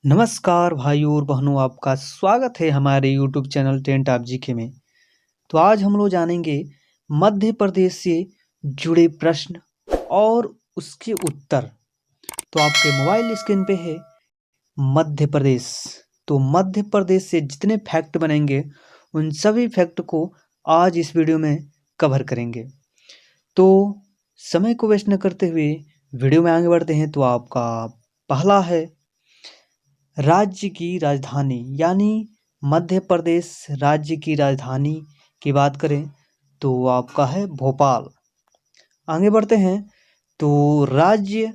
नमस्कार भाइयों और बहनों, आपका स्वागत है हमारे यूट्यूब चैनल टेंट आप जीके में। तो आज हम लोग जानेंगे मध्य प्रदेश से जुड़े प्रश्न और उसके उत्तर। तो आपके मोबाइल स्क्रीन पे है मध्य प्रदेश। तो मध्य प्रदेश से जितने फैक्ट बनेंगे उन सभी फैक्ट को आज इस वीडियो में कवर करेंगे। तो समय को वेस्ट न करते हुए वीडियो में आगे बढ़ते हैं। तो आपका पहला है राज्य की राजधानी, यानी मध्य प्रदेश राज्य की राजधानी की बात करें तो आपका है भोपाल। आगे बढ़ते हैं। तो राज्य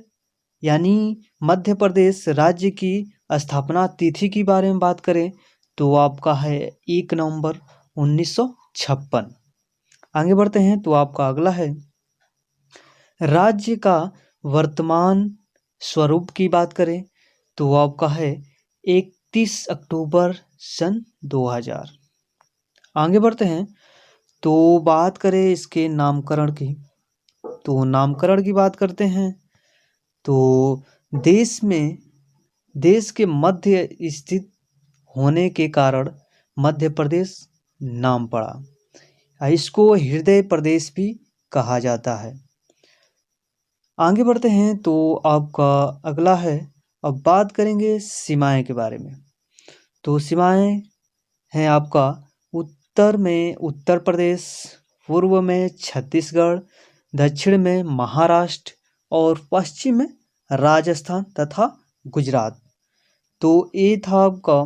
यानी मध्य प्रदेश राज्य की स्थापना तिथि के बारे में बात करें तो आपका है 1 नवंबर 1956। आगे बढ़ते हैं। तो आपका अगला है राज्य का वर्तमान स्वरूप की बात करें तो आपका है 31 अक्टूबर सन 2000। आगे बढ़ते हैं। तो बात करें इसके नामकरण की, तो नामकरण की बात करते हैं तो देश के मध्य स्थित होने के कारण मध्य प्रदेश नाम पड़ा। इसको हृदय प्रदेश भी कहा जाता है। आगे बढ़ते हैं। तो आपका अगला है, अब बात करेंगे सीमाएं के बारे में। तो सीमाएं हैं आपका उत्तर में उत्तर प्रदेश, पूर्व में छत्तीसगढ़, दक्षिण में महाराष्ट्र और पश्चिम में राजस्थान तथा गुजरात। तो ये था आपका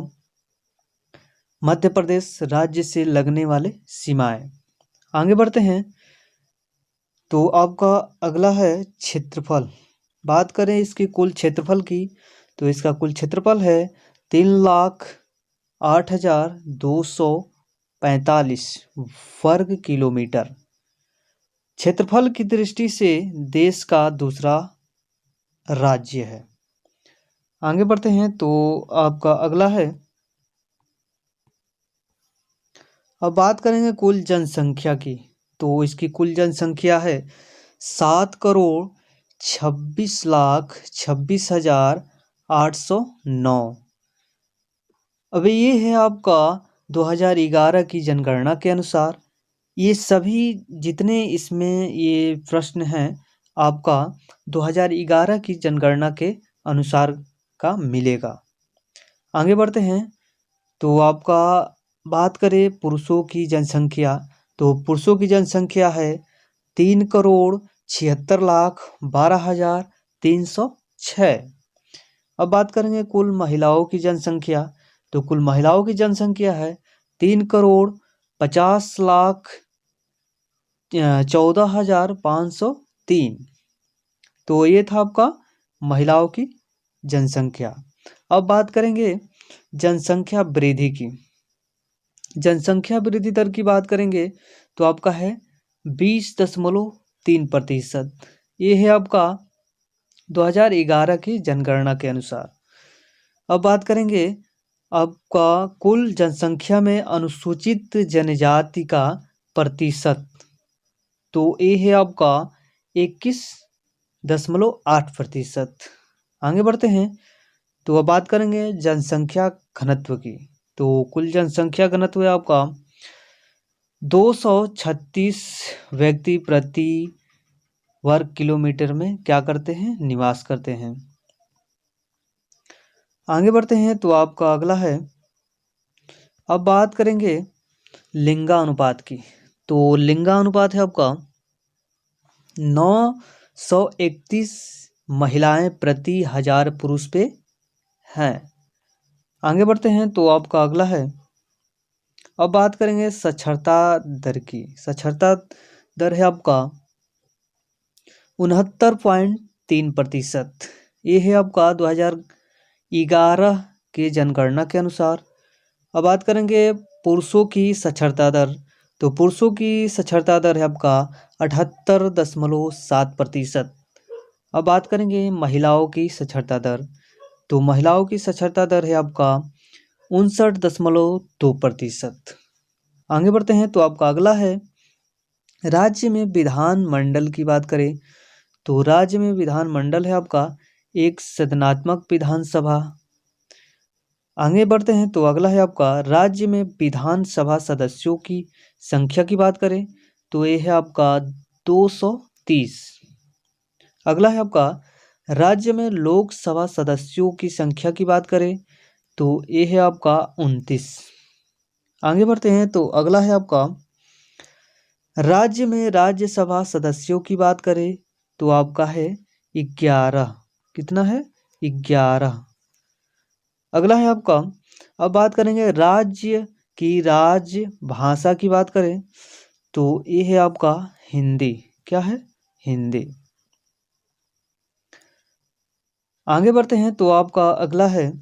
मध्य प्रदेश राज्य से लगने वाले सीमाएं। आगे बढ़ते हैं। तो आपका अगला है क्षेत्रफल। बात करें इसके कुल क्षेत्रफल की तो इसका कुल क्षेत्रफल है 3,08,245 वर्ग किलोमीटर। क्षेत्रफल की दृष्टि से देश का दूसरा राज्य है। आगे बढ़ते हैं। तो आपका अगला है, अब बात करेंगे कुल जनसंख्या की। तो इसकी कुल जनसंख्या है 7,26,26,809। अब ये है आपका 2011 की जनगणना के अनुसार। ये सभी जितने इसमें ये प्रश्न हैं आपका 2011 की जनगणना के अनुसार का मिलेगा। आगे बढ़ते हैं। तो आपका बात करें पुरुषों की जनसंख्या, तो पुरुषों की जनसंख्या है 3,76,12,306। अब बात करेंगे कुल महिलाओं की जनसंख्या, तो कुल महिलाओं की जनसंख्या है 3,50,14,503। तो ये था आपका महिलाओं की जनसंख्या। अब बात करेंगे जनसंख्या वृद्धि की। जनसंख्या वृद्धि दर की बात करेंगे तो आपका है 20.3%। ये है आपका 2011 की जनगणना के अनुसार। अब बात करेंगे आपका कुल जनसंख्या में अनुसूचित जनजाति का प्रतिशत, तो ये है आपका 21.8%। आगे बढ़ते हैं। तो अब बात करेंगे जनसंख्या घनत्व की। तो कुल जनसंख्या घनत्व है आपका 236 व्यक्ति प्रति वर्ग किलोमीटर में क्या करते हैं, निवास करते हैं। आगे बढ़ते हैं। तो आपका अगला है, अब बात करेंगे लिंगानुपात की। तो लिंगानुपात है आपका 931 महिलाएं प्रति 1000 पुरुष पे हैं। आगे बढ़ते हैं। तो आपका अगला है, अब बात करेंगे साक्षरता दर की। साक्षरता दर है आपका 69.3%। ये है आपका 2011 के जनगणना के अनुसार। अब बात करेंगे पुरुषों की साक्षरता दर, तो पुरुषों की साक्षरता दर है आपका 78.7%। अब बात करेंगे महिलाओं की साक्षरता दर, तो महिलाओं की साक्षरता दर है आपका 59.2%। आगे बढ़ते हैं। तो आपका अगला है, राज्य में विधानमंडल की बात करें तो राज्य में विधानमंडल है आपका एक सदनात्मक विधानसभा। आगे बढ़ते हैं तो अगला है आपका राज्य में विधानसभा सदस्यों की संख्या की बात करें तो ये है आपका 230। अगला है आपका राज्य में लोकसभा सदस्यों की संख्या की बात करें तो ये है आपका 29। आगे बढ़ते हैं तो अगला है आपका राज्य में राज्यसभा सदस्यों की बात करें तो आपका है 11। कितना है? 11। अगला है आपका, अब बात करेंगे राज्य की राज्य भाषा की बात करें तो ये है आपका हिंदी। क्या है? हिंदी। आगे बढ़ते हैं तो आपका अगला है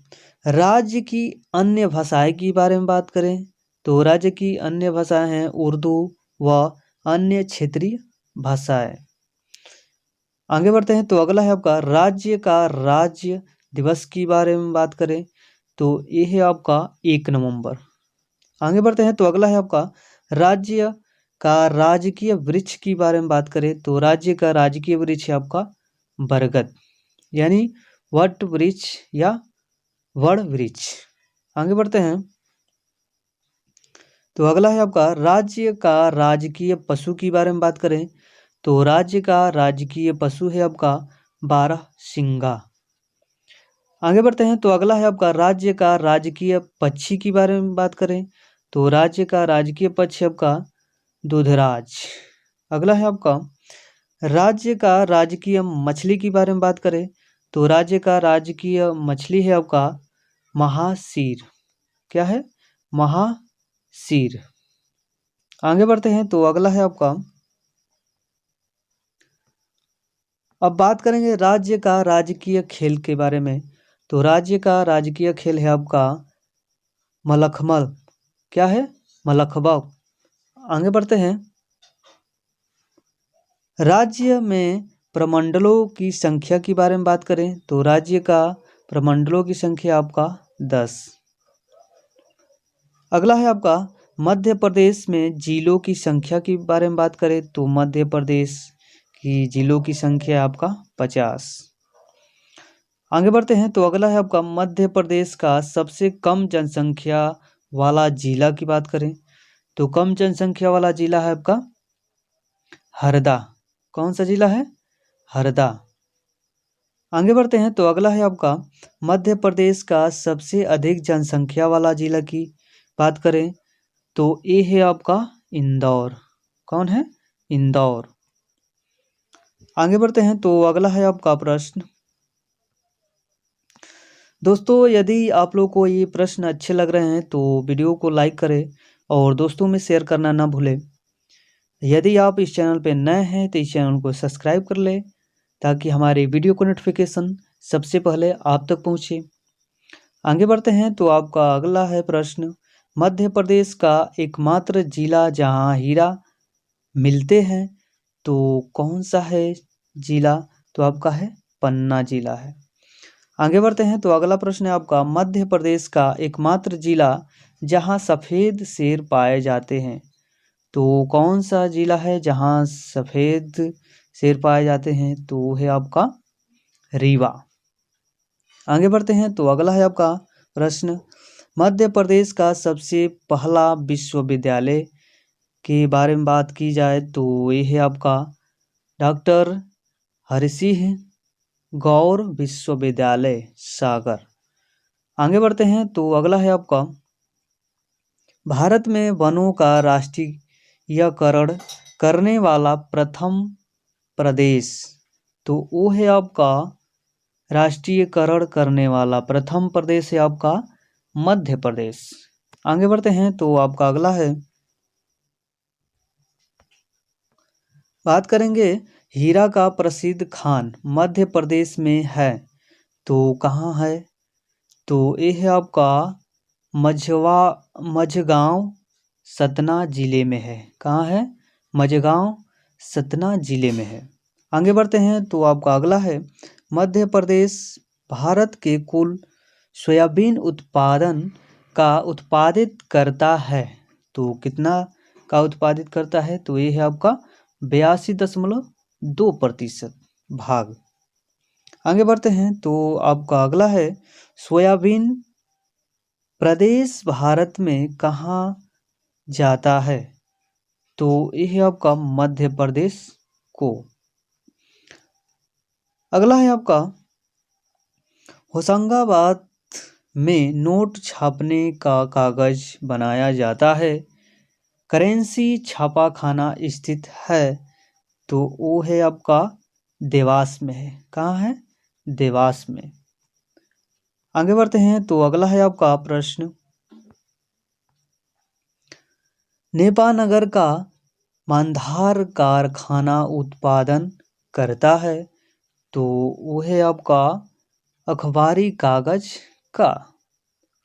राज्य की अन्य भाषाएं की बारे में बात करें तो राज्य की अन्य भाषाएं हैं उर्दू व अन्य क्षेत्रीय भाषाएं। आगे बढ़ते हैं तो अगला है आपका राज्य का राज्य दिवस की बारे में बात करें तो ये है आपका 1 नवंबर। आगे बढ़ते हैं तो अगला है आपका राज्य का राजकीय वृक्ष की बारे में बात करें तो राज्य का राजकीय वृक्ष है आपका बरगद, यानी वट वृक्ष या वड़ वृक्ष। आगे बढ़ते हैं तो अगला है आपका राज्य का राजकीय पशु की बारे में बात करें तो राज्य का राजकीय पशु है आपका बारहसिंगा। आगे बढ़ते हैं तो अगला है आपका राज्य का राजकीय पक्षी की बारे में बात करें तो राज्य का राजकीय पक्षी आपका दूधराज। अगला है आपका राज्य का राजकीय मछली की बारे में बात करें तो राज्य का राजकीय मछली है आपका महासीर। क्या है? महासीर। आगे बढ़ते हैं तो अगला है आपका, अब बात करेंगे राज्य का राजकीय खेल के बारे में तो राज्य का राजकीय खेल है आपका मलखमल। क्या है? मलखबा। आगे बढ़ते हैं राज्य में प्रमंडलों की संख्या के बारे में बात करें तो राज्य का प्रमंडलों की संख्या आपका 10। अगला है आपका मध्य प्रदेश में जिलों की संख्या के बारे में बात करें तो मध्य प्रदेश की जिलों की संख्या आपका 50। आगे बढ़ते हैं तो अगला है आपका मध्य प्रदेश का सबसे कम जनसंख्या वाला जिला की बात करें तो कम जनसंख्या वाला जिला है आपका हरदा। कौन सा जिला है? हरदा। आगे बढ़ते हैं तो अगला है आपका मध्य प्रदेश का सबसे अधिक जनसंख्या वाला जिला की बात करें तो ये है आपका इंदौर। कौन है? इंदौर। आगे बढ़ते हैं तो अगला है आपका प्रश्न। दोस्तों यदि आप लोग को ये प्रश्न अच्छे लग रहे हैं तो वीडियो को लाइक करें और दोस्तों में शेयर करना ना भूलें। यदि आप इस चैनल पर नए हैं तो इस चैनल को सब्सक्राइब कर लें ताकि हमारे वीडियो को नोटिफिकेशन सबसे पहले आप तक पहुँचे। आगे बढ़ते हैं तो आपका अगला है प्रश्न, मध्य प्रदेश का एकमात्र जिला जहां हीरा मिलते हैं तो कौन सा है जिला? तो आपका है पन्ना जिला है। आगे बढ़ते हैं तो अगला प्रश्न है आपका मध्य प्रदेश का एकमात्र जिला जहां सफ़ेद शेर पाए जाते हैं तो कौन सा जिला है जहां सफ़ेद शेर पाए जाते हैं? तो है आपका रीवा। आगे बढ़ते हैं तो अगला है आपका प्रश्न, मध्य प्रदेश का सबसे पहला विश्वविद्यालय के बारे में बात की जाए तो ये है आपका डॉक्टर हरिसिंह गौर विश्वविद्यालय सागर। आगे बढ़ते हैं तो अगला है आपका भारत में वनों का राष्ट्रीयकरण करने वाला प्रथम प्रदेश तो वो है आपका राष्ट्रीयकरण करने वाला प्रथम प्रदेश है आपका मध्य प्रदेश। आगे बढ़ते हैं तो आपका अगला है, बात करेंगे हीरा का प्रसिद्ध खान मध्य प्रदेश में है तो कहाँ है? तो ये है आपका मझगांव सतना जिले में है। कहाँ है? मझगांव सतना जिले में है। आगे बढ़ते हैं तो आपका अगला है, मध्य प्रदेश भारत के कुल सोयाबीन उत्पादन का उत्पादित करता है तो कितना का उत्पादित करता है? तो ये है आपका 82.2% भाग। आगे बढ़ते हैं तो आपका अगला है सोयाबीन प्रदेश भारत में कहाँ जाता है? तो यह है आपका मध्य प्रदेश को। अगला है आपका होशंगाबाद में नोट छापने का कागज बनाया जाता है। करेंसी छापाखाना स्थित है तो वो है आपका देवास में है। कहाँ है? देवास में। आगे बढ़ते हैं तो अगला है आपका प्रश्न, नेपानगर का मांधार कारखाना उत्पादन करता है तो वो है आपका अखबारी कागज का।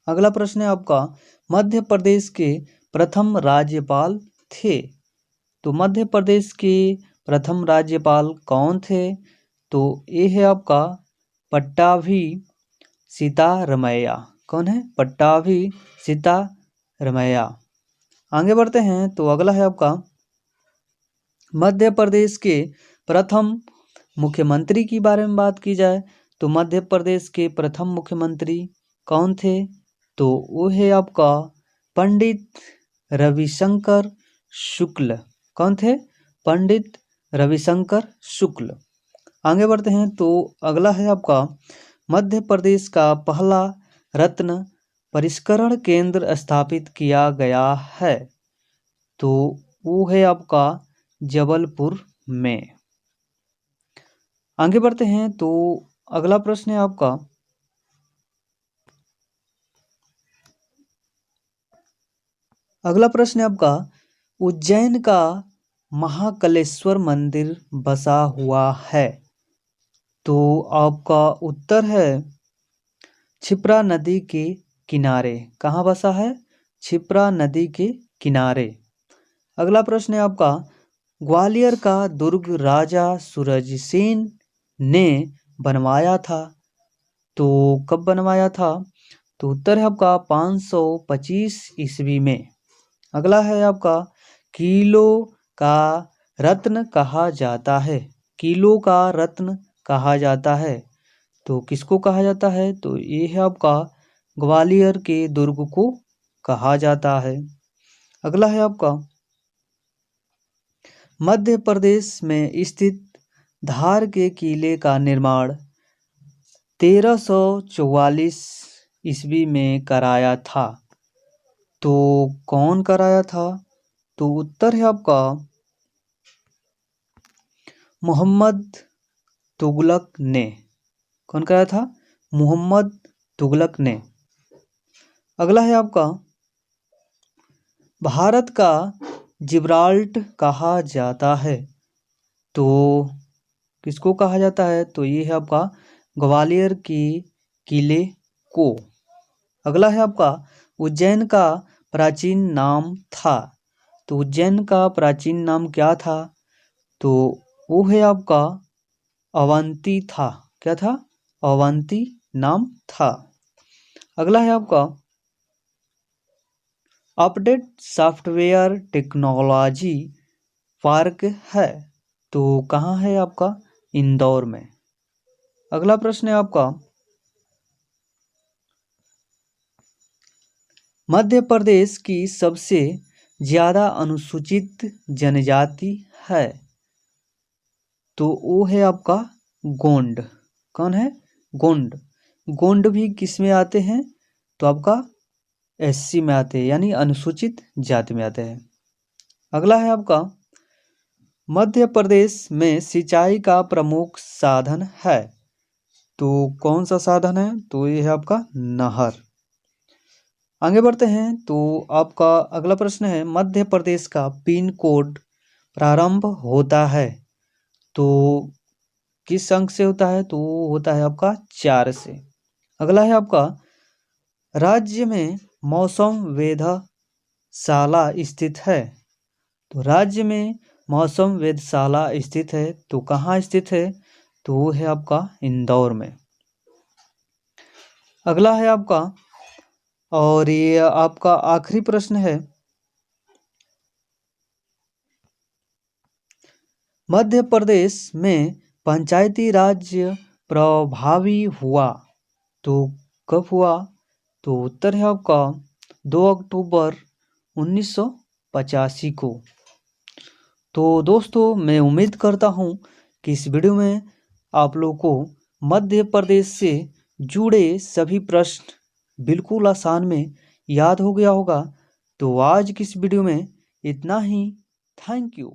अगला प्रश्न है आपका मध्य प्रदेश के प्रथम राज्यपाल थे तो मध्य प्रदेश के प्रथम राज्यपाल कौन थे? तो ये है आपका पट्टाभी सीतारमैया। कौन है? पट्टाभी सीतारमैया। आगे बढ़ते हैं तो अगला है आपका मध्य प्रदेश के प्रथम मुख्यमंत्री की बारे में बात की जाए तो मध्य प्रदेश के प्रथम मुख्यमंत्री कौन थे? तो वो है आपका पंडित रविशंकर शुक्ल। कौन थे? पंडित रविशंकर शुक्ल। आगे बढ़ते हैं तो अगला है आपका मध्य प्रदेश का पहला रत्न परिष्करण केंद्र स्थापित किया गया है तो वो है आपका जबलपुर में। आगे बढ़ते हैं तो अगला प्रश्न है आपका उज्जैन का महाकालेश्वर मंदिर बसा हुआ है तो आपका उत्तर है क्षिप्रा नदी के किनारे। कहाँ बसा है? क्षिप्रा नदी के किनारे। अगला प्रश्न है आपका ग्वालियर का दुर्ग राजा सूरजसेन ने बनवाया था तो कब बनवाया था? तो उत्तर है आपका 525 ईस्वी में। अगला है आपका किलो का रत्न कहा जाता है। किलो का रत्न कहा जाता है तो किसको कहा जाता है? तो ये है आपका ग्वालियर के दुर्ग को कहा जाता है। अगला है आपका मध्य प्रदेश में स्थित धार के किले का निर्माण 1344 ईस्वी में कराया था तो कौन कराया था? तो उत्तर है आपका मोहम्मद तुगलक ने। कौन कराया था? मोहम्मद तुगलक ने। अगला है आपका भारत का जिब्राल्ट कहा जाता है तो किसको कहा जाता है? तो ये है आपका ग्वालियर की किले को। अगला है आपका उज्जैन का प्राचीन नाम था तो उज्जैन का प्राचीन नाम क्या था? तो वो है आपका अवंती था। क्या था? अवंती नाम था। अगला है आपका अपडेट सॉफ्टवेयर टेक्नोलॉजी पार्क है तो कहाँ है आपका? इंदौर में। अगला प्रश्न है आपका मध्य प्रदेश की सबसे ज़्यादा अनुसूचित जनजाति है तो वो है आपका गोंड। कौन है? गोंड। गोंड भी किस में आते हैं? तो आपका एससी में आते हैं यानी अनुसूचित जाति में आते हैं। अगला है आपका मध्य प्रदेश में सिंचाई का प्रमुख साधन है तो कौन सा साधन है? तो ये है आपका नहर। आगे बढ़ते हैं तो आपका अगला प्रश्न है मध्य प्रदेश का पिन कोड प्रारंभ होता है तो किस अंक से होता है? तो होता है आपका 4 से। अगला है आपका राज्य में मौसम वेधशाला स्थित है तो राज्य में मौसम वेधशाला स्थित है तो कहाँ स्थित है? तो वो है आपका इंदौर में। अगला है आपका और ये आपका आखिरी प्रश्न है मध्य प्रदेश में पंचायती राज प्रभावी हुआ तो कब हुआ? तो उत्तर है आपका 2 अक्टूबर 1985 को। तो दोस्तों मैं उम्मीद करता हूँ कि इस वीडियो में आप लोग को मध्य प्रदेश से जुड़े सभी प्रश्न बिल्कुल आसान में याद हो गया होगा। तो आज की इस वीडियो में इतना ही। Thank you.